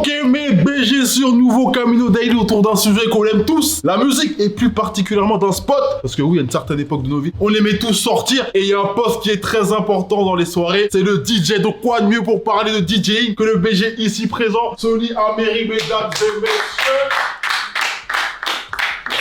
Ok, mais BG sur Nouveau Camino Daily autour d'un sujet qu'on aime tous, la musique, et plus particulièrement d'un spot, parce que oui, à une certaine époque de nos vies, on aimait tous sortir, et il y a un poste qui est très important dans les soirées, c'est le DJ. Donc quoi de mieux pour parler de DJing que le BG ici présent, Sony Amérique, mesdames et messieurs.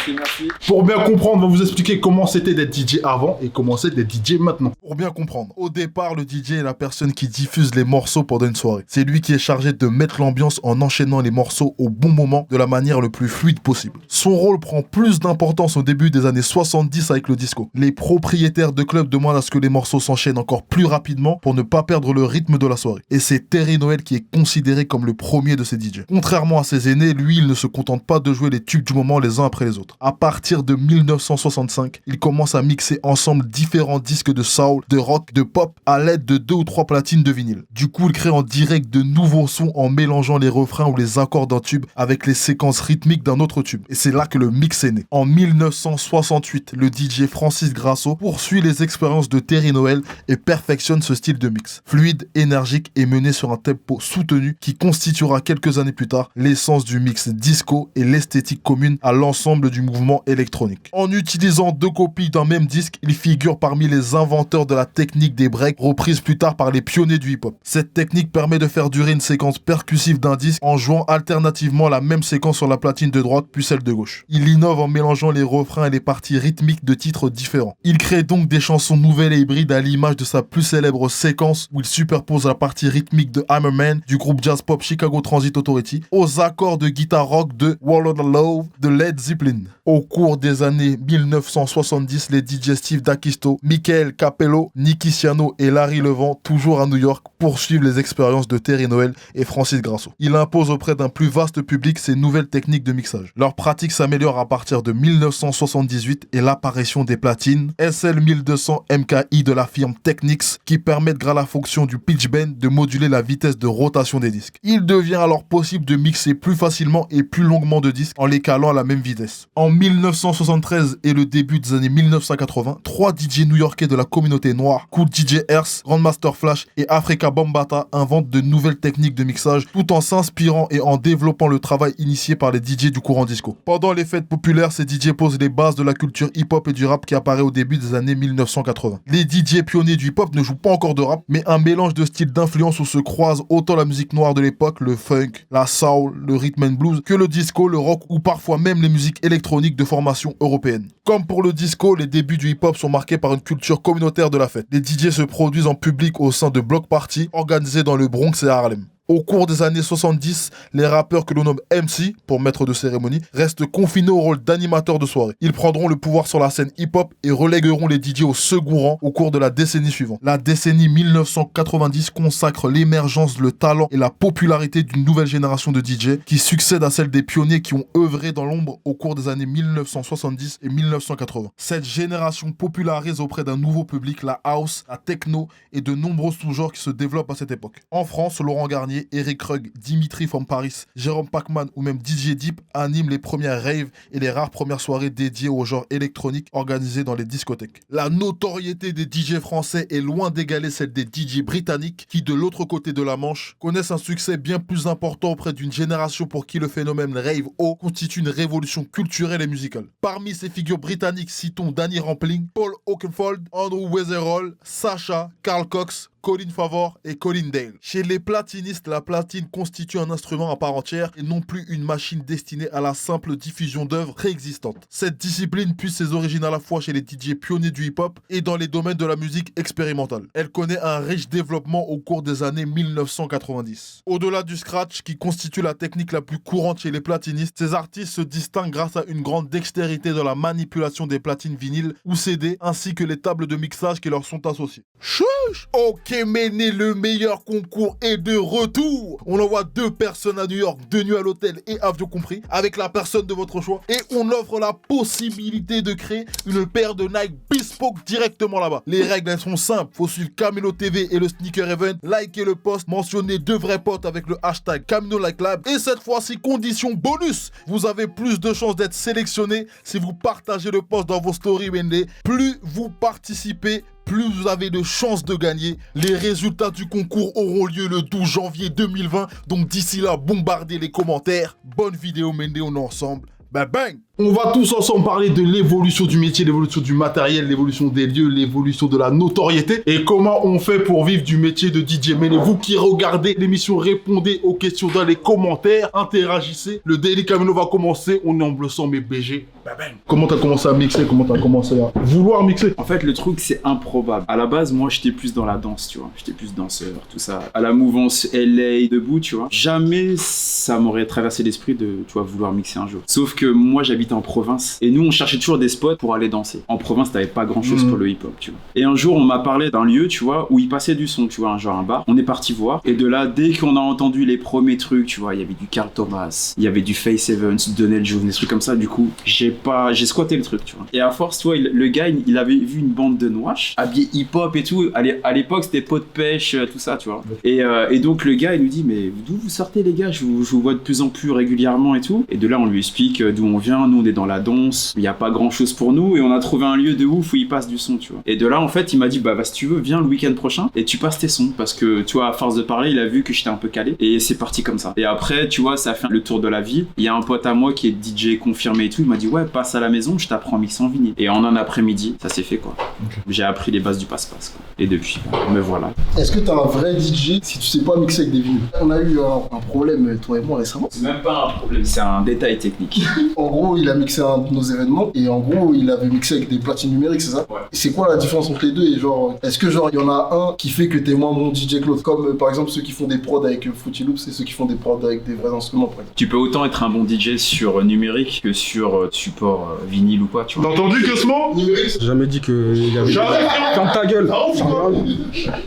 Merci. Pour bien comprendre, on va vous expliquer comment c'était d'être DJ avant et comment c'est d'être DJ maintenant. Pour bien comprendre, au départ, le DJ est la personne qui diffuse les morceaux pendant une soirée. C'est lui qui est chargé de mettre l'ambiance en enchaînant les morceaux au bon moment de la manière le plus fluide possible. Son rôle prend plus d'importance au début des années 70 avec le disco. Les propriétaires de clubs demandent à ce que les morceaux s'enchaînent encore plus rapidement pour ne pas perdre le rythme de la soirée. Et c'est Terry Noel qui est considéré comme le premier de ces DJ. Contrairement à ses aînés, lui, il ne se contente pas de jouer les tubes du moment les uns après les autres. À partir de 1965, il commence à mixer ensemble différents disques de soul, de rock, de pop à l'aide de 2 ou 3 platines de vinyle. Du coup, il crée en direct de nouveaux sons en mélangeant les refrains ou les accords d'un tube avec les séquences rythmiques d'un autre tube. Et c'est là que le mix est né. En 1968, le DJ Francis Grasso poursuit les expériences de Terry Noel et perfectionne ce style de mix. Fluide, énergique et mené sur un tempo soutenu qui constituera quelques années plus tard l'essence du mix disco et l'esthétique commune à l'ensemble du mouvement électronique. En utilisant 2 copies d'un même disque, il figure parmi les inventeurs de la technique des breaks, reprise plus tard par les pionniers du hip-hop. Cette technique permet de faire durer une séquence percussive d'un disque en jouant alternativement la même séquence sur la platine de droite puis celle de gauche. Il innove en mélangeant les refrains et les parties rythmiques de titres différents. Il crée donc des chansons nouvelles et hybrides à l'image de sa plus célèbre séquence où il superpose la partie rythmique de Hammerman du groupe jazz pop Chicago Transit Authority aux accords de guitare rock de Wall of Love de Led Zeppelin. Au cours des années 1970, les DJ Steve D'Acquisto, Michael Capello, Nicky Siano et Larry Levant, toujours à New York, poursuivent les expériences de Terry Noel et Francis Grasso. Il impose auprès d'un plus vaste public ses nouvelles techniques de mixage. Leur pratique s'améliore à partir de 1978 et l'apparition des platines SL 1200 MKI de la firme Technics qui permettent grâce à la fonction du pitch bend de moduler la vitesse de rotation des disques. Il devient alors possible de mixer plus facilement et plus longuement de disques en les calant à la même vitesse. En 1973 et le début des années 1980, 3 DJ new-yorkais de la communauté noire, Cool DJ Earth, Grandmaster Flash et Africa Bambaataa inventent de nouvelles techniques de mixage tout en s'inspirant et en développant le travail initié par les DJ du courant disco. Pendant les fêtes populaires, ces DJ posent les bases de la culture hip-hop et du rap qui apparaît au début des années 1980. Les DJ pionniers du hip-hop ne jouent pas encore de rap, mais un mélange de styles d'influence où se croisent autant la musique noire de l'époque, le funk, la soul, le rhythm and blues, que le disco, le rock ou parfois même les musiques électroniques de formation européenne. Comme pour le disco, les débuts du hip-hop sont marqués par une culture communautaire de la fête. Les DJ se produisent en public au sein de block parties organisés dans le Bronx et Harlem. Au cours des années 70, les rappeurs que l'on nomme MC, pour maître de cérémonie, restent confinés au rôle d'animateurs de soirée. Ils prendront le pouvoir sur la scène hip-hop et relégueront les DJ au second rang au cours de la décennie suivante. La décennie 1990 consacre l'émergence, le talent et la popularité d'une nouvelle génération de DJ qui succède à celle des pionniers qui ont œuvré dans l'ombre au cours des années 1970 et 1980. Cette génération popularise auprès d'un nouveau public la house, la techno et de nombreux sous-genres qui se développent à cette époque. En France, Laurent Garnier, Eric Rugg, Dimitri from Paris, Jérôme Pacman ou même DJ Deep animent les premières raves et les rares premières soirées dédiées au genre électronique organisées dans les discothèques. La notoriété des DJ français est loin d'égaler celle des DJ britanniques qui, de l'autre côté de la Manche, connaissent un succès bien plus important auprès d'une génération pour qui le phénomène rave O constitue une révolution culturelle et musicale. Parmi ces figures britanniques, citons Danny Rampling, Paul Oakenfold, Andrew Weatherall, Sacha, Carl Cox, Colin Favor et Colin Dale. Chez les platinistes, la platine constitue un instrument à part entière et non plus une machine destinée à la simple diffusion d'œuvres préexistantes. Cette discipline puise ses origines à la fois chez les DJ pionniers du hip-hop et dans les domaines de la musique expérimentale. Elle connaît un riche développement au cours des années 1990. Au-delà du scratch, qui constitue la technique la plus courante chez les platinistes, ces artistes se distinguent grâce à une grande dextérité dans la manipulation des platines vinyles ou CD, ainsi que les tables de mixage qui leur sont associées. Chouch! Ok, Méné, le meilleur concours est de retour. On envoie 2 personnes à New York, 2 nuits à l'hôtel et avion compris, avec la personne de votre choix. Et on offre la possibilité de créer une paire de Nike Bespoke directement là-bas. Les règles, elles sont simples. Faut suivre Camino TV et le Sneaker Event, liker le post, mentionner 2 vrais potes avec le hashtag Camino Like Lab. Et cette fois-ci, condition bonus, vous avez plus de chances d'être sélectionné si vous partagez le post dans vos stories, Méné. Plus vous participez, plus vous avez de chances de gagner. Les résultats du concours auront lieu le 12 janvier 2020. Donc d'ici là, bombardez les commentaires. Bonne vidéo, Mende, on est ensemble. Bang bang! On va tous ensemble parler de l'évolution du métier, l'évolution du matériel, l'évolution des lieux, l'évolution de la notoriété et comment on fait pour vivre du métier de DJ. Mais vous qui regardez l'émission, répondez aux questions dans les commentaires, interagissez. Le Daily Camino va commencer, on est en bleu sang mais BG. Bang bang! Comment t'as commencé à mixer? Comment t'as commencé à vouloir mixer? En fait, le truc, c'est improbable. À la base, moi, j'étais plus dans la danse, tu vois. J'étais plus danseur, tout ça. À la mouvance LA, debout, tu vois. Jamais ça m'aurait traversé l'esprit de, tu vois, vouloir mixer un jour. Sauf que moi, j'habitais en province. Et nous, on cherchait toujours des spots pour aller danser. En province, t'avais pas grand-chose pour le hip-hop, tu vois. Et un jour, on m'a parlé d'un lieu, tu vois, où il passait du son, tu vois, genre un bar. On est parti voir. Et de là, dès qu'on a entendu les premiers trucs, tu vois, il y avait du Carl Thomas, il y avait du Faith Evans, Donnell Jones, des trucs comme ça. Du coup, j'ai squatté le truc, tu vois. Et à force, tu vois, le gars, il avait vu une bande de Nouaches, habillé hip-hop et tout. À l'époque, c'était pot de pêche, tout ça, tu vois. Et donc, le gars, il nous dit, mais d'où vous sortez, les gars? Je vous vois de plus en plus régulièrement et tout. Et de là, on lui explique d'où on vient. Nous, on est dans la danse. Il n'y a pas grand-chose pour nous. Et on a trouvé un lieu de ouf où il passe du son, tu vois. Et de là, en fait, il m'a dit, bah si tu veux, viens le week-end prochain et tu passes tes sons. Parce que, tu vois, à force de parler, il a vu que j'étais un peu calé. Et c'est parti comme ça. Et après, tu vois, ça a fait le tour de la ville. Il y a un pote à moi qui est DJ confirmé et tout. Il m'a dit, ouais, passe à la maison, je t'apprends à mixer en vinyle. Et en un après-midi, ça s'est fait, quoi. Okay. J'ai appris les bases du passe-passe, quoi. Et depuis, me voilà. Est-ce que t'as un vrai DJ si tu sais pas mixer avec des vinyles? On a eu un problème, toi et moi, récemment. C'est même pas un problème, c'est un détail technique. En gros, il a mixé un de nos événements et en gros, il avait mixé avec des platines numériques, c'est ça? Ouais. C'est quoi la différence entre les deux? Et genre, est-ce que genre, il y en a un qui fait que t'es moins bon DJ que l'autre? Comme par exemple ceux qui font des prods avec Fruity Loops et ceux qui font des prods avec des vrais instruments, par exemple. Tu peux autant être un bon DJ sur numérique que sur support vinyle ou quoi, tu vois. T'as entendu que ce mot? Numérique? J'ai jamais dit qu'il y avait... Ferme ta gueule!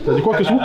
T'as dit quoi que ce mot?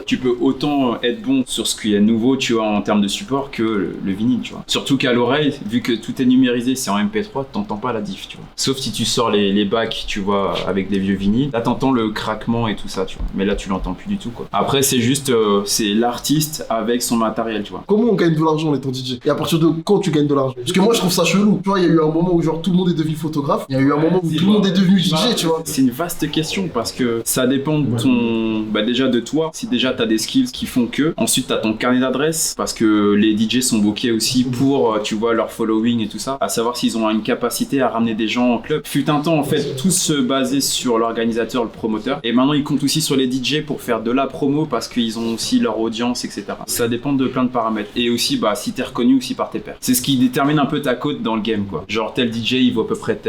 Tu peux autant être bon sur ce qui est nouveau, tu vois, en termes de support que le vinyle, tu vois. Surtout qu'à l'oreille, vu que tout est numérisé, c'est en MP3, t'entends pas la diff, tu vois. Sauf si tu sors les bacs, tu vois, avec des vieux vinyles, là t'entends le craquement et tout ça, tu vois. Mais là tu l'entends plus du tout, quoi. Après c'est juste, c'est l'artiste avec son matériel, tu vois. Comment on gagne de l'argent en étant DJ? Et à partir de quand tu gagnes de l'argent? Parce que moi je trouve ça chelou. Tu vois, il y a eu un moment où genre tout le monde est devenu photographe, il y a eu un moment où tout le monde est devenu DJ, tu vois. C'est une vaste question parce que ça dépend de ton... Bah déjà de toi, si déjà t'as des skills qui font que. Ensuite t'as ton carnet d'adresses parce que les DJ sont bookés aussi pour, tu vois, leur following et tout ça. À savoir s'ils ont une capacité à ramener des gens en club. Fut un temps en fait, tous se basaient sur l'organisateur, le promoteur. Et maintenant ils comptent aussi sur les DJ pour faire de la promo parce qu'ils ont aussi leur audience, etc. Ça dépend de plein de paramètres. Et aussi bah si t'es reconnu aussi par tes pairs. C'est ce qui détermine un peu ta cote dans le game, quoi. Genre tel DJ il vaut à peu près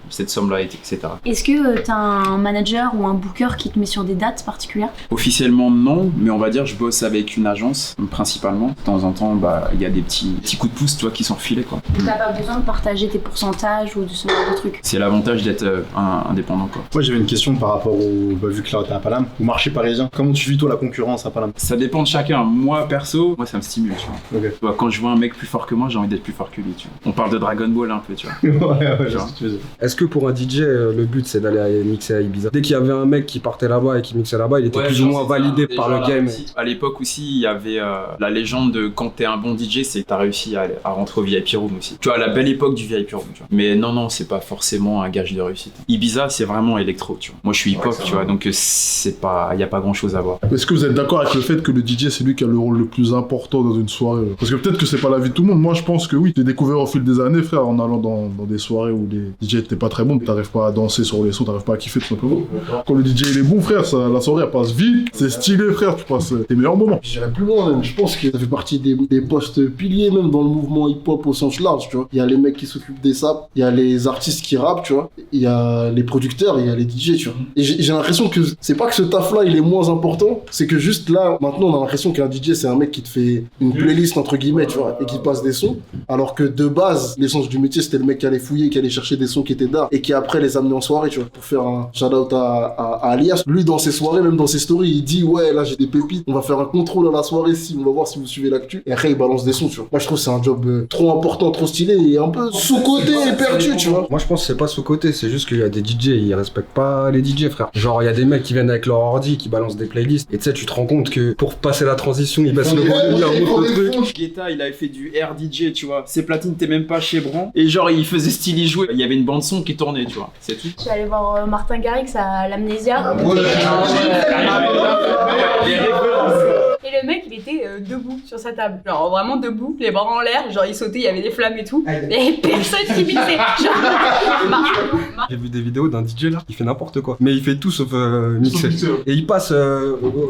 cette somme-là, etc. Est-ce que t'as un manager ou un booker qui te met sur des dates particulières? Officiellement non, mais on va dire je bosse avec une agence principalement. De temps en temps, bah il y a des petits coups de pouce, tu vois, qui sont refilés, quoi. T'as pas besoin de partager tes pourcentages ou de ce genre de trucs? C'est l'avantage d'être indépendant, quoi. Moi j'avais une question par rapport vu que là t'es à Paname, au marché parisien. Comment tu vis toi la concurrence à Paname? Ça dépend de chacun. Moi perso, ça me stimule, tu vois. Okay. Tu vois, quand je vois un mec plus fort que moi, j'ai envie d'être plus fort que lui, tu vois. On parle de Dragon Ball un peu, tu vois. ouais, je sais ce que tu veux dire. Est-ce que pour un DJ, le but c'est d'aller mixer à Ibiza? Dès qu'il y avait un mec qui partait là-bas et qui mixait là-bas, il était plus ou moins validé par le game. À l'époque aussi, il y avait la légende de quand t'es un bon DJ, c'est que t'as réussi à rentrer au VIP Room aussi. Tu vois, la belle époque du VIP Room, tu vois. Mais non, c'est pas forcément un gage de réussite. Ibiza, c'est vraiment électro, tu vois. Moi, je suis hip-hop, tu vois, donc c'est pas, y a pas grand-chose à voir. Est-ce que vous êtes d'accord avec le fait que le DJ, c'est lui qui a le rôle le plus important dans une soirée? Parce que peut-être que c'est pas l'avis de tout le monde. Moi, je pense que oui. J'ai découvert au fil des années, frère, en allant dans des soirées où les DJ étaient pas très bons, t'arrives pas à danser sur les sons, t'arrives pas à kiffer tout simplement. Quand le DJ il est bon, frère, la soirée elle passe vite, c'est stylé, frère, tu passes tes meilleurs moments. J'irais plus loin même, je pense que ça fait partie des postes piliers même dans le mouvement hip-hop au sens large, tu vois. Il y a les mecs qui s'occupent des saps, il y a les artistes qui rappent, tu vois, il y a les producteurs, il y a les DJ, tu vois. Et j'ai l'impression que c'est pas que ce taf-là il est moins important, c'est que juste là, maintenant on a l'impression qu'un DJ c'est un mec qui te fait une playlist entre guillemets, tu vois, et qui passe des sons, alors que de base, l'essence du métier c'était le mec qui allait fouiller, qui allait chercher des sons qui étaient d'art et qui après les amenait en soirée, tu vois, pour faire un shout-out à Alias. Lui dans ses soirées, même dans ses stories, il dit ouais là j'ai des pépites, on va faire un contrôle à la soirée si on va voir si vous suivez l'actu, et après il balance des sons, tu vois. Moi je trouve que c'est un job trop important, trop stylé et un peu sous-côté et perdu, tu vois. Moi je pense que c'est pas sous-côté, c'est juste qu'il y a des DJ, ils respectent pas les DJ, frère. Genre il y a des mecs qui viennent avec leur ordi, qui balancent des playlists, et tu sais tu te rends compte que pour passer la transition, ils baissent le volume, ils remontent le truc. Guetta il avait fait du air DJ, tu vois. Ses platines t'es même pas chez Bran, et genre il faisait style, il jouait, il y avait une bande son, qui tournait, tu vois, c'est tout. Je suis allée voir Martin Garrix à l'Amnésia. Les références. Et le mec, il était debout sur sa table. Genre vraiment debout, les bras en l'air, genre il sautait, il y avait des flammes et tout. Et personne qui mixait. J'ai vu des vidéos d'un DJ là, il fait n'importe quoi. Mais il fait tout sauf mixer. Et il passe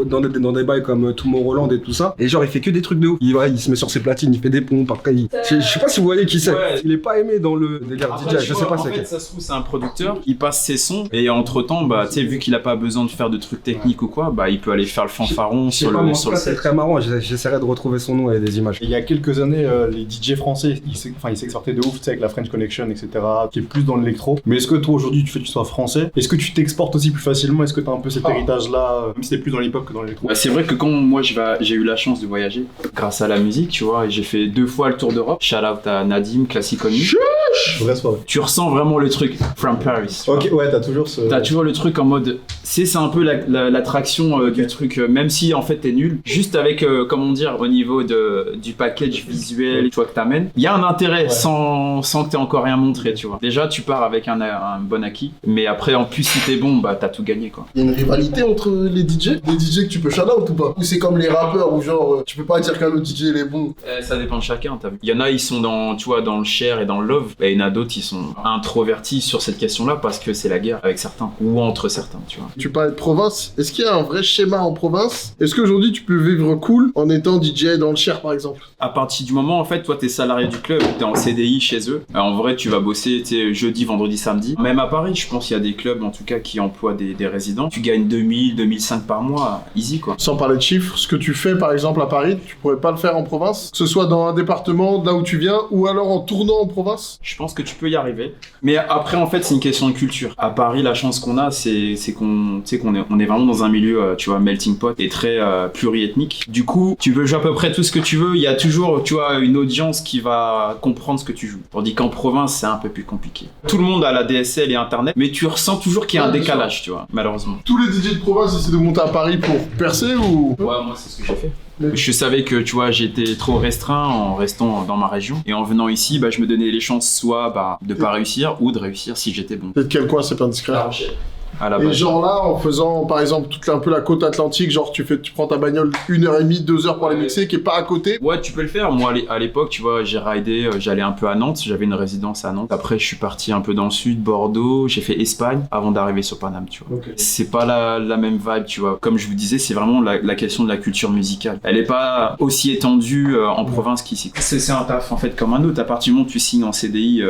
dans des bails comme Tomorrowland et tout ça. Et genre il fait que des trucs de ouf. Il se met sur ses platines, il fait des pompes. Après, je sais pas si vous voyez qui c'est. Ouais. Il est pas aimé dans le délire Après, DJ, je sais pas en c'est fait, quel. ça se trouve, c'est un producteur, il passe ses sons, et entre temps, bah, tu sais, vu qu'il a pas besoin de faire de trucs techniques ou quoi, bah, il peut aller faire le fanfaron Je sais sur pas, le moi, sur le c'est set. très marrant, j'essaierai de retrouver son nom et des images. Il y a quelques années, les DJ français, ils s'exportaient de ouf, tu sais, avec la French Connection, etc., qui est plus dans l'électro. Mais est-ce que toi, aujourd'hui, tu fais que tu sois français? Est-ce que tu t'exportes aussi plus facilement? Est-ce que tu as un peu cet héritage-là, même si c'est plus dans l'hip-hop que dans l'électro? Bah, c'est vrai que quand moi j'ai eu la chance de voyager grâce à la musique, tu vois, et j'ai fait 2 fois le tour d'Europe. Shout out à Nadim, Classic Only. Vrai soirée. Tu ressens vraiment le truc from Paris. tu vois. Ok, ouais, t'as toujours ce. T'as toujours le truc en mode, c'est un peu l'attraction du truc, même si en fait t'es nul, juste avec, comment dire, au niveau du package visuel, tu vois, que t'amènes, il y a un intérêt sans que t'aies encore rien montré, tu vois. Déjà, tu pars avec un bon acquis, mais après, en plus, si t'es bon, bah t'as tout gagné, quoi. Il y a une rivalité entre les DJ? Des DJ que tu peux shout-out ou pas? Ou c'est comme les rappeurs où genre, tu peux pas dire qu'un autre DJ il est bon? Ça dépend de chacun, t'as vu. Il y en a, ils sont dans, tu vois, dans le share et dans le love, et il y en a d'autres, ils sont introvertis sur cette question-là parce que c'est la guerre avec certains, ou entre certains, tu vois. Tu parlais de province, est-ce qu'il y a un vrai schéma en province? Est-ce qu'aujourd'hui tu peux vivre cool en étant DJ dans le Cher par exemple? À partir du moment, en fait, toi, t'es salarié du club, t'es en CDI chez eux. En vrai, tu vas bosser, tu sais, jeudi, vendredi, samedi. Même à Paris, je pense qu'il y a des clubs, en tout cas, qui emploient des résidents. Tu gagnes 2000, 2005 par mois, easy, quoi. Sans parler de chiffres, ce que tu fais par exemple à Paris, tu pourrais pas le faire en province? Que ce soit dans un département, là où tu viens, ou alors en tournant en province? Je pense que tu peux y arriver. Mais après, en fait, c'est une question de culture. À Paris, la chance qu'on a, c'est qu'on, tu sais, qu'on est vraiment dans un milieu, tu vois, melting pot et très pluriethnique. Du coup, tu peux jouer à peu près tout ce que tu veux. Il y a toujours, tu vois, une audience qui va comprendre ce que tu joues. Tandis qu'en province, c'est un peu plus compliqué. Tout le monde a la DSL et Internet, mais tu ressens toujours qu'il y a un décalage, tu vois, malheureusement. Tous les DJ de province essaient de monter à Paris pour percer ou? Ouais, moi, c'est ce que j'ai fait. Je savais que, tu vois, j'étais trop restreint en restant dans ma région. Et en venant ici, bah, je me donnais les chances soit de pas réussir ou de réussir si j'étais bon. C'est de quel coin, c'est pas indiscret? À la Et base. genre là, en faisant par exemple toute un peu la côte atlantique, genre tu prends ta bagnole 1h30, 2h pour les mixer, qui est pas à côté. Ouais, tu peux le faire. Moi, à l'époque, tu vois, j'ai ridé, j'allais un peu à Nantes, j'avais une résidence à Nantes. Après, je suis parti un peu dans le sud, Bordeaux, j'ai fait Espagne avant d'arriver sur Paname, tu vois. Ok. C'est pas la même vibe, tu vois. Comme je vous disais, c'est vraiment la question de la culture musicale. Elle est pas aussi étendue en province qu'ici. C'est un taf, en fait, comme un autre. À partir du moment où tu signes en CDI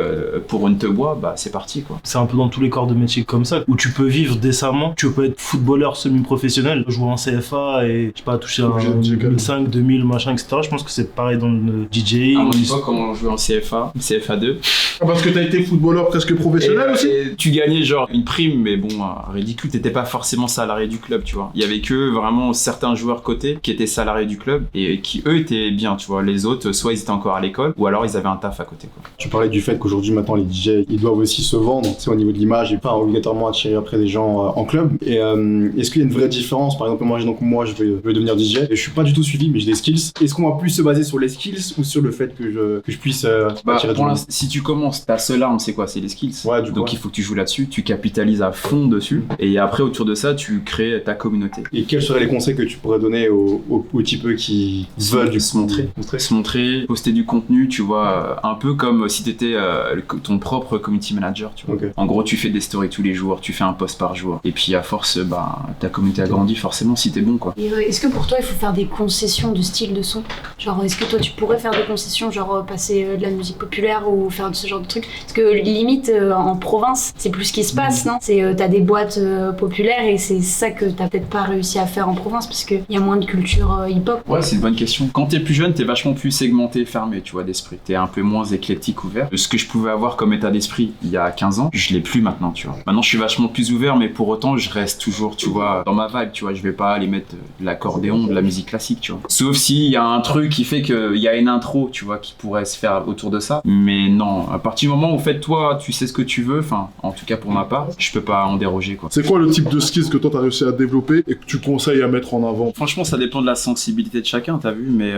pour une te bois, bah, c'est parti, quoi. C'est un peu dans tous les corps de métier comme ça, où tu peux vivre décemment. Tu peux être footballeur semi-professionnel, jouer en CFA et je sais pas, toucher un 2005, 2000, machin, etc. Je pense que c'est pareil dans le DJ. À mon époque, quand on jouait en CFA, CFA2. Parce que t'as été footballeur presque professionnel aussi. Et tu gagnais genre une prime, mais bon, ridicule. T'étais pas forcément salarié du club, tu vois. Il y avait que vraiment certains joueurs cotés qui étaient salariés du club et qui eux étaient bien, tu vois. Les autres, soit ils étaient encore à l'école ou alors ils avaient un taf à côté, quoi. Tu parlais du fait qu'aujourd'hui, maintenant, les DJ, ils doivent aussi se vendre, tu sais, au niveau de l'image et pas obligatoirement attirer après des gens en club. Et est-ce qu'il y a une vraie différence? Par exemple, moi, je vais devenir DJ et je suis pas du tout suivi, mais j'ai des skills. Est-ce qu'on va plus se baser sur les skills ou sur le fait que je puisse attirer du monde? Si tu commences, ta seule arme, c'est quoi? C'est les skills. Ouais, Donc il faut que tu joues là-dessus, tu capitalises à fond dessus et après, autour de ça, tu crées ta communauté. Et quels seraient les conseils que tu pourrais donner aux types qui veulent se montrer, poster du contenu, tu vois, un peu comme si t'étais ton propre community manager, tu vois. Okay. En gros, tu fais des stories tous les jours, tu fais un post par jour, et puis à force, ta communauté a grandi forcément si t'es bon, quoi. Et est-ce que pour toi il faut faire des concessions de style de son? Genre est-ce que toi tu pourrais faire des concessions, genre passer de la musique populaire ou faire ce genre de trucs? Parce que limite en province c'est plus ce qui se passe, non? C'est t'as des boîtes populaires et c'est ça que t'as peut-être pas réussi à faire en province parce qu'il y a moins de culture hip-hop. Ouais, c'est une bonne question. Quand t'es plus jeune, t'es vachement plus segmenté, fermé, tu vois, d'esprit. T'es un peu moins éclectique, ouvert. Ce que je pouvais avoir comme état d'esprit il y a 15 ans, je l'ai plus maintenant, tu vois. Maintenant je suis vachement plus ouvert ouvert, mais pour autant, je reste toujours, tu vois, dans ma vibe, tu vois. Je vais pas aller mettre de l'accordéon, de la musique classique, tu vois. Sauf s'il y a un truc qui fait qu'il y a une intro, tu vois, qui pourrait se faire autour de ça. Mais non, à partir du moment où, en fait, toi, tu sais ce que tu veux, enfin, en tout cas pour ma part, je peux pas en déroger, quoi. C'est quoi le type de skills que toi t'as réussi à développer et que tu conseilles à mettre en avant? Franchement, ça dépend de la sensibilité de chacun, t'as vu, mais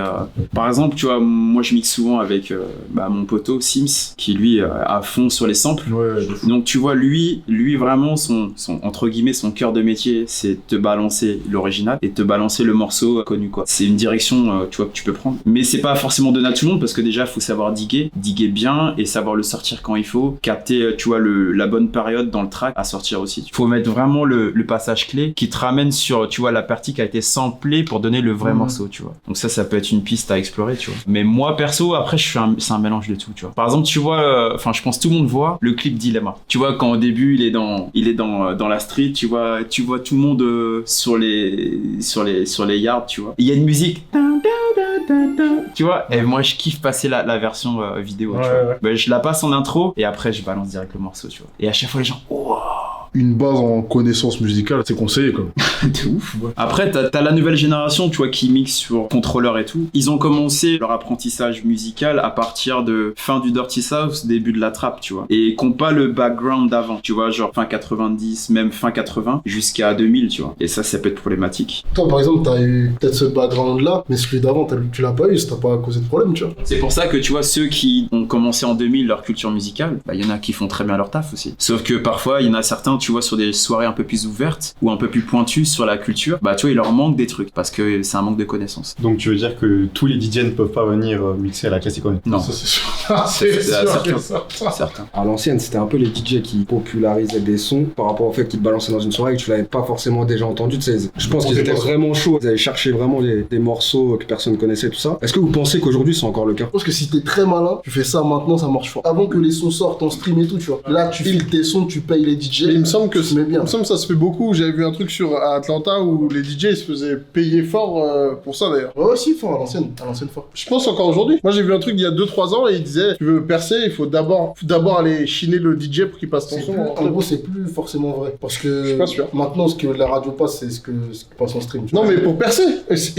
par exemple, tu vois, moi je mixe souvent avec mon poteau Sims, qui lui à fond sur les samples. Ouais, Donc tu vois, lui vraiment, son entre guillemets, son cœur de métier, c'est te balancer l'original et te balancer le morceau connu, quoi. C'est une direction, tu vois, que tu peux prendre. Mais c'est pas forcément donné à tout le monde, parce que déjà, il faut savoir diguer bien et savoir le sortir quand il faut, capter, tu vois, la bonne période dans le track à sortir aussi. Il faut mettre vraiment le passage clé qui te ramène sur, tu vois, la partie qui a été samplée pour donner le vrai morceau, tu vois. Donc ça peut être une piste à explorer, tu vois. Mais moi, perso, après, c'est un mélange de tout, tu vois. Par exemple, tu vois, je pense que tout le monde voit le clip Dilemma. Tu vois, quand au début, il est dans la street, tu vois tout le monde sur les yards, tu vois. Il y a une musique, tu vois, et moi, je kiffe passer la version vidéo, tu vois. Ouais. Ben, je la passe en intro, et après, je balance direct le morceau, tu vois. Et à chaque fois, les gens, wow. Une base en connaissances musicales, c'est conseillé, quoi. De ouf, ouais. Après, t'as la nouvelle génération, tu vois, qui mixe sur contrôleur et tout. Ils ont commencé leur apprentissage musical à partir de fin du Dirty South, début de la trap, tu vois. Et qu'ont pas le background d'avant, tu vois, genre fin 90, même fin 80, jusqu'à 2000, tu vois. Et ça peut être problématique. Toi, par exemple, t'as eu peut-être ce background-là, mais celui d'avant, tu l'as pas eu, ça t'a pas causé de problème, tu vois. C'est pour ça que, tu vois, ceux qui ont commencé en 2000 leur culture musicale, bah, y en a qui font très bien leur taf aussi. Sauf que parfois, il y en a certains, tu vois, sur des soirées un peu plus ouvertes ou un peu plus pointues sur la culture, bah, tu vois, il leur manque des trucs parce que c'est un manque de connaissances. Donc tu veux dire que tous les DJ ne peuvent pas venir mixer à la classique? Non. Ça, c'est sûr. C'est sûr. Certains. À l'ancienne, c'était un peu les DJ qui popularisaient des sons par rapport au fait qu'ils te balançaient dans une soirée et que tu l'avais pas forcément déjà entendu. Tu sais, je pense qu'ils étaient vraiment chauds. Ils allaient chercher vraiment des morceaux que personne connaissait, tout ça. Est-ce que vous pensez qu'aujourd'hui c'est encore le cas? Je pense que si t'es très malin, tu fais ça maintenant, ça marche fort. Avant que les sons sortent en stream et tout, tu vois. Là, tu files tes sons, tu payes les DJ. Il me semble que bien. ça se fait beaucoup. J'avais vu un truc à Atlanta où les DJ ils se faisaient payer fort pour ça d'ailleurs. Ouais, aussi fort à l'ancienne fort. Je pense encore aujourd'hui. Moi j'ai vu un truc il y a 2-3 ans et il disait tu veux percer, il faut d'abord aller chiner le DJ pour qu'il passe ton son. En gros, c'est plus forcément vrai. Parce que je suis pas sûr. Maintenant, ce que la radio passe, c'est ce que passe en stream. Non, mais pour percer,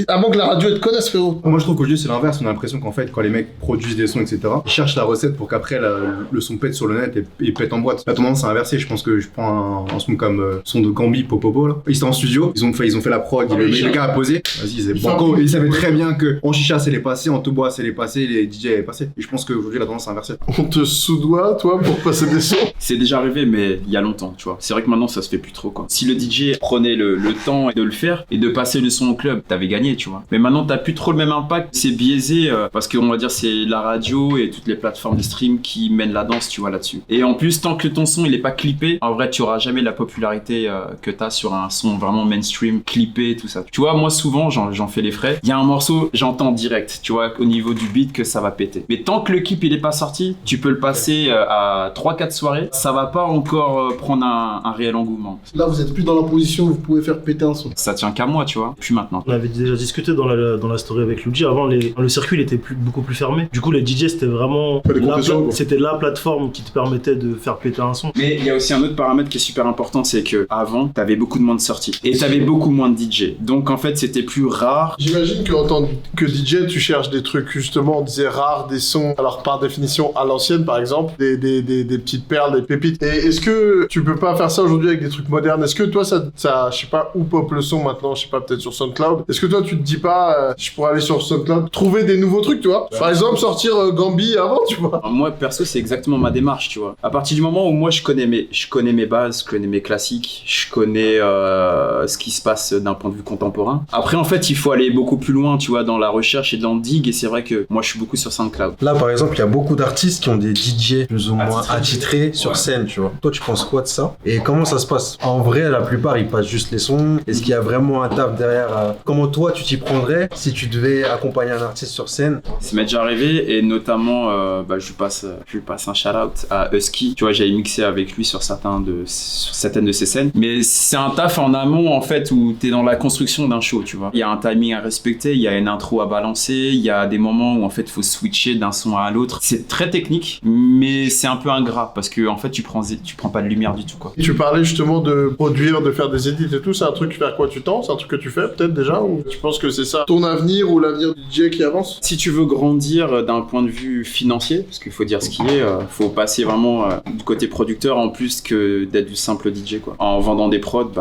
avant que la radio te connaisse, frérot. Moi je trouve qu'aujourd'hui c'est l'inverse. On a l'impression qu'en fait, quand les mecs produisent des sons, etc., ils cherchent la recette pour qu'après le son pète sur le net et pète en boîte. La tendance c'est inversé. Je pense que je prends un son comme son de Gambi, Popopo là. Ils étaient en studio, ils ont fait la prod, le gars a posé. Vas-y, c'est banco. Ils savaient très bien que en chicha c'est les passés, en toubois c'est les passés, les DJ les passés. Et je pense qu'aujourd'hui la tendance c'est inversée. On te sous-doit, toi, pour passer des sons. C'est déjà arrivé, mais il y a longtemps, tu vois. C'est vrai que maintenant ça se fait plus trop, quoi. Si le DJ prenait le temps de le faire et de passer le son au club, t'avais gagné, tu vois. Mais maintenant t'as plus trop le même impact. C'est biaisé parce qu'on va dire c'est la radio et toutes les plateformes de stream qui mènent la danse, tu vois, là-dessus. Et en plus, tant que ton son il est pas clippé, en vrai tu auras jamais la popularité que t'as sur un son vraiment mainstream, clippé, tout ça. Tu vois, moi souvent j'en fais les frais. Il y a un morceau, j'entends direct, tu vois, au niveau du beat que ça va péter. Mais tant que le clip il est pas sorti, tu peux le passer à 3-4 soirées, ça va pas encore prendre un réel engouement. Là, vous êtes plus dans la position où vous pouvez faire péter un son. Ça tient qu'à moi, tu vois, plus maintenant. On avait déjà discuté dans la story avec Luigi. Avant, le circuit il était beaucoup plus fermé. Du coup, les DJ c'était vraiment la plateforme qui te permettait de faire péter un son. Mais il y a aussi un autre paramètre qui est super important, c'est que avant, t'avais beaucoup de moins de sorties et t'avais beaucoup moins de DJ. Donc en fait, c'était plus rare. J'imagine qu'en tant que DJ, tu cherches des trucs justement, on disait rares, des sons. Alors par définition à l'ancienne, par exemple, des petites perles, des pépites. Et est-ce que tu peux pas faire ça aujourd'hui avec des trucs modernes? Est-ce que toi, ça, je sais pas, où pop le son maintenant, je sais pas, peut-être sur SoundCloud. Est-ce que toi, tu te dis pas, je pourrais aller sur SoundCloud, trouver des nouveaux trucs, tu vois? Par exemple, sortir Gambi avant, tu vois? Moi, perso, c'est exactement ma démarche, tu vois. À partir du moment où moi, je connais mes bases, je connais mes classiques, je connais ce qui se passe d'un point de vue contemporain. Après, en fait, il faut aller beaucoup plus loin, tu vois, dans la recherche et dans le dig. Et c'est vrai que moi, je suis beaucoup sur SoundCloud. Là, par exemple, il y a beaucoup d'artistes qui ont des DJ plus ou moins attitrés sur scène, tu vois. Toi, tu penses quoi de ça? Et comment ça se passe? En vrai, la plupart, ils passent juste les sons. Est-ce qu'il y a vraiment un taf derrière? Comment toi, tu t'y prendrais si tu devais accompagner un artiste sur scène? Ça m'est déjà arrivé et notamment, je lui passe un shout-out à Husky. Tu vois, j'avais mixé avec lui sur certains de sur certaines de ces scènes. Mais c'est un taf en amont, en fait, où t'es dans la construction d'un show, tu vois. Il y a un timing à respecter, il y a une intro à balancer, il y a des moments où, en fait, faut switcher d'un son à l'autre. C'est très technique, mais c'est un peu ingrat, parce que, en fait, tu prends pas de lumière du tout, quoi. Tu parlais justement de produire, de faire des edits et tout, c'est un truc vers quoi tu tends? C'est un truc que tu fais peut-être déjà? Ou tu penses que c'est ça ton avenir ou l'avenir du DJ qui avance? Si tu veux grandir d'un point de vue financier, parce qu'il faut dire ce qui est, faut passer vraiment du côté producteur en plus que d'être du simple DJ, quoi. En vendant des prods,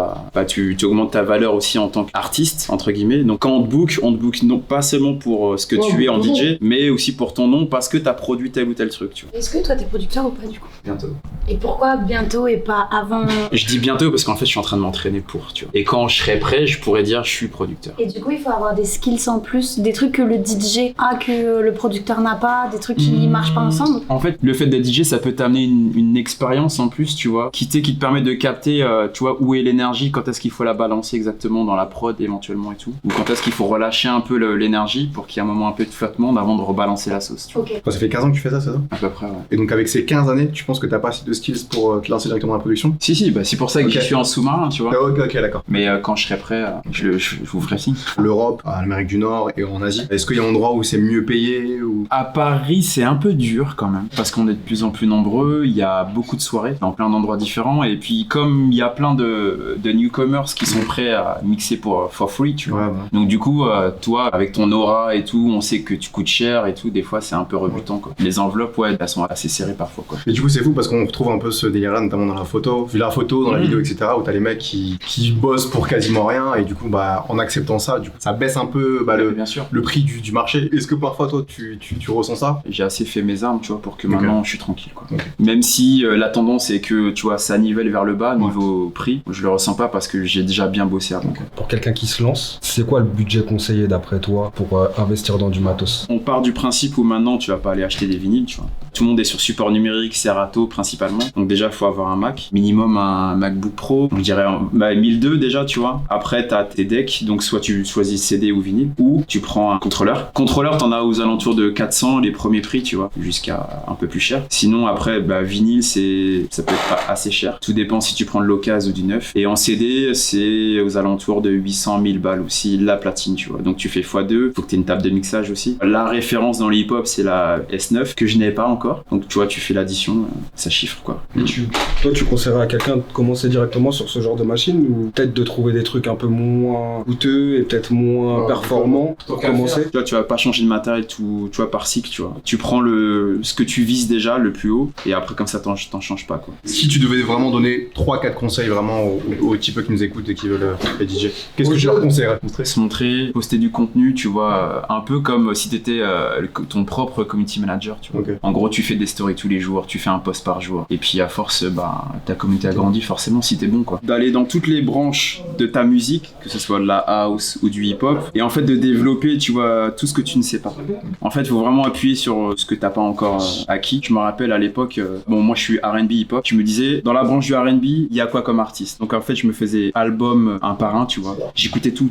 tu augmentes ta valeur aussi en tant qu'artiste, entre guillemets. Donc quand on te book non pas seulement pour ce que tu es en DJ, mais aussi pour ton nom, parce que t'as produit tel ou tel truc, tu vois. Est-ce que toi t'es producteur ou pas du coup? Bientôt. Et pourquoi bientôt et pas avant? Je dis bientôt parce qu'en fait je suis en train de m'entraîner pour, tu vois. Et quand je serai prêt, je pourrais dire je suis producteur. Et du coup il faut avoir des skills en plus, des trucs que le DJ a que le producteur n'a pas, des trucs qui marchent pas ensemble. En fait, le fait d'être DJ, ça peut t'amener une expérience en plus, tu vois, qui te permet de capter, tu vois, où est l'énergie, quand est-ce qu'il faut la balancer exactement dans la prod éventuellement et tout, ou quand est-ce qu'il faut relâcher un peu l'énergie pour qu'il y ait un moment un peu de flottement avant de rebalancer la sauce, tu vois. Okay. Ça fait 15 ans que tu fais ça, c'est ça? À peu près, ouais. Et donc avec ces 15 années, tu penses que t'as pas assez de skills pour te lancer directement dans la production? Si, c'est pour ça que je suis en sous-marin, tu vois. Ok, d'accord. Mais quand je serai prêt, je vous ferai signe. L'Europe, l'Amérique du Nord et en Asie, est-ce qu'il y a un endroit où c'est mieux payé ou... À Paris, c'est un peu dur quand même, parce qu'on est de plus en plus nombreux, il y a beaucoup de soirées dans plein d'endroits différents, et puis comme il y a plein de newcomers qui sont prêts à mixer for free, tu vois. Ouais. Donc du coup, toi, avec ton aura et tout, on sait que tu coûtes cher et tout, des fois c'est un peu rebutant, quoi. Les enveloppes, ouais, elles sont assez serrées parfois, quoi. Et du coup, c'est fou parce qu'on retrouve un peu ce délire-là, notamment dans la photo, dans la vidéo, etc., où t'as les mecs qui bossent pour quasiment rien, et du coup, en acceptant ça, du coup, ça baisse un peu bien sûr. le prix du marché. Est-ce que parfois, toi, tu ressens ça? J'ai assez fait mes armes, tu vois, pour que maintenant je suis tranquille, quoi. Même si la tendance est que, tu vois, ça nivelle vers le bas niveau prix, je le ressens pas parce que j'ai déjà bien bossé avant. Pour quelqu'un qui se lance, c'est quoi le budget conseillé d'après toi pour investir dans du matos? On part du principe où maintenant tu vas pas aller acheter des vinyles, tu vois. Tout le monde est sur support numérique, Serato principalement. Donc déjà, il faut avoir un Mac, minimum un MacBook Pro. Je dirais 1002 déjà, tu vois. Après, t'as tes decks, donc soit tu choisis CD ou vinyle, ou tu prends un contrôleur. Contrôleur, t'en as aux alentours de 400 les premiers prix, tu vois, jusqu'à un peu plus cher. Sinon, après, vinyle, ça peut être pas assez cher. Tout dépend si tu prends de l'occasion ou du neuf. Et en CD, c'est aux alentours de 800 000 balles aussi, la platine, tu vois. Donc tu fais x2, faut que t'aies une table de mixage aussi. La référence dans le hip-hop, c'est la S9, que je n'ai pas encore. Donc tu vois, tu fais l'addition, ça chiffre, quoi. Et toi, tu conseillerais à quelqu'un de commencer directement sur ce genre de machine, ou peut-être de trouver des trucs un peu moins coûteux et peut-être moins performants pour commencer? Tu vois, tu vas pas changer de matériel tout, tu vois, par cycle, tu vois. Tu prends ce que tu vises déjà, le plus haut, et après comme ça t'en changes pas, quoi. Si tu devais vraiment donner 3-4 conseils vraiment aux types qui nous écoutent et qui veulent être DJ, qu'est-ce que tu leur conseillerais? Se montrer, poster du contenu, tu vois, un peu comme si t'étais ton propre community manager, tu vois. En gros, tu fais des stories tous les jours, tu fais un post par jour, et puis à force, ta communauté a grandi forcément si t'es bon, quoi. D'aller dans toutes les branches de ta musique, que ce soit de la house ou du hip-hop, et en fait de développer, tu vois, tout ce que tu ne sais pas. En fait, il faut vraiment appuyer sur ce que t'as pas encore acquis. Je me rappelle à l'époque, moi je suis R&B hip-hop, je me disais, dans la branche du R&B, il y a quoi comme artiste? Donc en fait, je me faisais album un par un, tu vois. J'écoutais tout.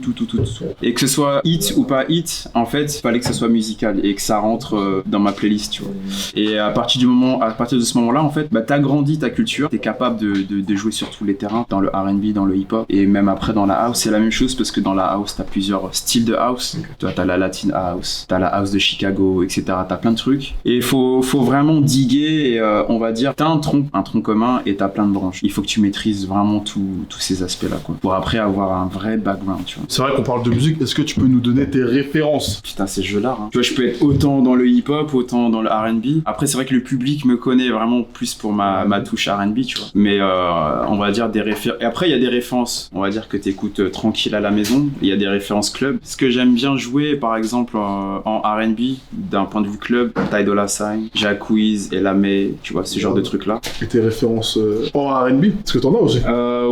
Et que ce soit hit ou pas hit, en fait, il fallait que ce soit musical et que ça rentre dans ma playlist, tu vois. Et à partir de ce moment-là, en fait, t'as grandi ta culture, t'es capable de jouer sur tous les terrains, dans le R&B, dans le hip-hop, et même après dans la house, c'est la même chose parce que dans la house, t'as plusieurs styles de house. Tu vois, t'as la Latin house, t'as la house de Chicago, etc. T'as plein de trucs. Et il faut vraiment diguer, et, on va dire, t'as un tronc commun et t'as plein de branches. Il faut que tu maîtrises vraiment tous ces aspects-là, quoi, pour après avoir un vrai background, tu vois. C'est vrai qu'on parle de musique, est-ce que tu peux nous donner tes références? Putain, c'est jeu-là, hein. Tu vois, je peux être autant dans le hip-hop, autant dans le R&B. Après, c'est vrai que le public me connaît vraiment plus pour ma touche R&B, tu vois. Mais on va dire des références. Et après, il y a des références, on va dire que t'écoutes tranquille à la maison. Il y a des références club. Ce que j'aime bien jouer, par exemple, en R&B, d'un point de vue club, Ty Dolla $ign, Jacquees, Ella Mai, tu vois, ce genre de trucs-là. Et tes références en R&B? Est-ce que t'en as aussi?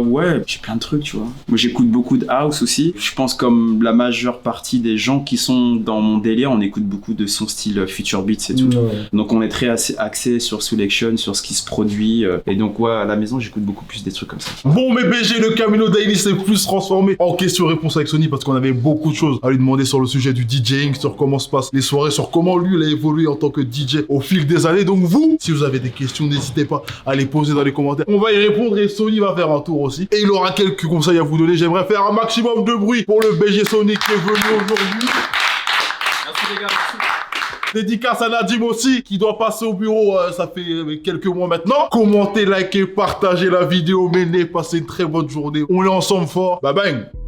Ouais, j'ai plein de trucs, tu vois. Moi, j'écoute beaucoup de house aussi. Je pense comme la majeure partie des gens qui sont dans mon délire, on écoute beaucoup de son style future beats et tout. Donc on est très axé sur selection, sur ce qui se produit. Et donc ouais, à la maison, j'écoute beaucoup plus des trucs comme ça. Bon, mais BG, le Camino Daily s'est plus transformé en question-réponse avec Sony parce qu'on avait beaucoup de choses à lui demander sur le sujet du DJing, sur comment se passent les soirées, sur comment lui il a évolué en tant que DJ au fil des années. Donc vous, si vous avez des questions, n'hésitez pas à les poser dans les commentaires. On va va y répondre et Sony va faire un tour aussi. Et il aura quelques conseils à vous donner. J'aimerais faire un maximum de bruit pour le BG Sony qui est venu aujourd'hui. Merci les gars, merci. Dédicace à Nadim aussi, qui doit passer au bureau, ça fait quelques mois maintenant. Commentez, likez, partagez la vidéo, passez une très bonne journée. On est ensemble fort. Bye bang.